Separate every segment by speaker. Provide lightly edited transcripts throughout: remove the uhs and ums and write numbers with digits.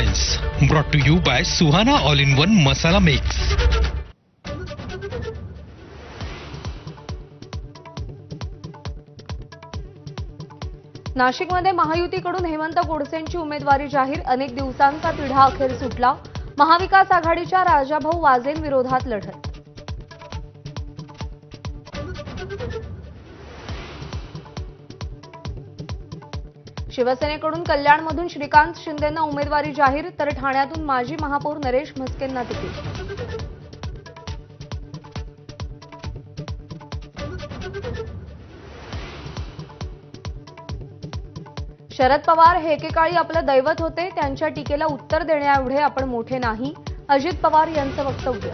Speaker 1: Headlines brought to you by Suhana all in one masala mix.
Speaker 2: नाशिकमध्ये महायुतीकडून हेमंत गोडसेंची उमेदवारी जाहीर। अनेक दिवसांचा तिढा अखेर सुटला। महाविकास आघाडीच्या राजाभाऊ वाजेंविरोधात लढत। शिवसेनेकडून कल्याणमधून श्रीकांत शिंदेंना उमेदवारी जाहीर, तर ठाण्यातून माजी महापौर नरेश म्हस्केंना तिकीट। शरद पवार हे एकेकाळी आपलं दैवत होते, त्यांच्या टीकेला उत्तर देण्याएवढे आपण मोठे नाही, अजित पवार यांचं वक्तव्य।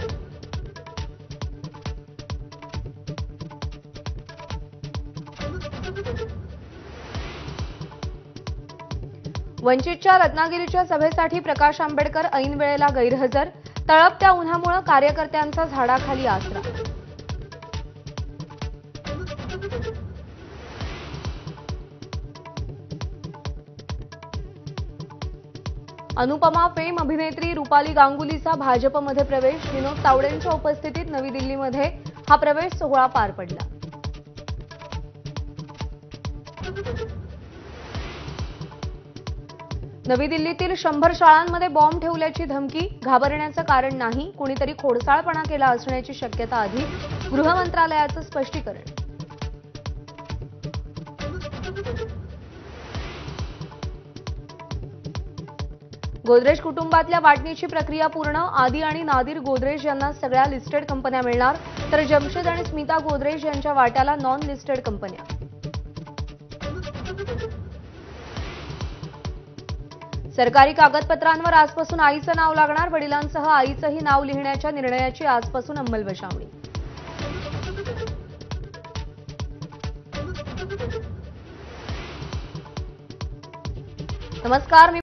Speaker 2: वंचितच्या रत्नागिरीच्या सभेसाठी प्रकाश आंबेडकर ऐन वेळेला गैरहजर। तळपत्या उन्हामुळे कार्यकर्त्यांचा झाडाखाली आसरा। अनुपमा फेम अभिनेत्री रुपाली गांगुलीचा भाजपमध्ये प्रवेश। विनोद तावडेंच्या उपस्थितीत नवी दिल्लीमध्ये हा प्रवेश सोहळा पार पडला। नवी दिल्लीतील 100 शाळांमध्ये बॉम्ब ठेवल्याची धमकी, घाबरण्याचं कारण नाही, कोणीतरी खोडसाळपणा केला असण्याची शक्यता अधिक, गृह मंत्रालयाचं स्पष्टीकरण। गोदरेज कुटुंबातल्या वाटणीची प्रक्रिया पूर्ण। आदी आणि नादिर गोदरेज यांना सगळ्या लिस्टेड कंपन्या मिळणार, तर जमशेद आणि स्मिता गोदरेज यांच्या वाट्याला नॉन लिस्टेड कंपन्या। सरकारी कागदपत्रांवर आजपासून आईचं नाव लागणार। वडिलांसह आईचंही नाव लिहिण्याच्या निर्णयाची आजपासून अंमलबजावणी। नमस्कार,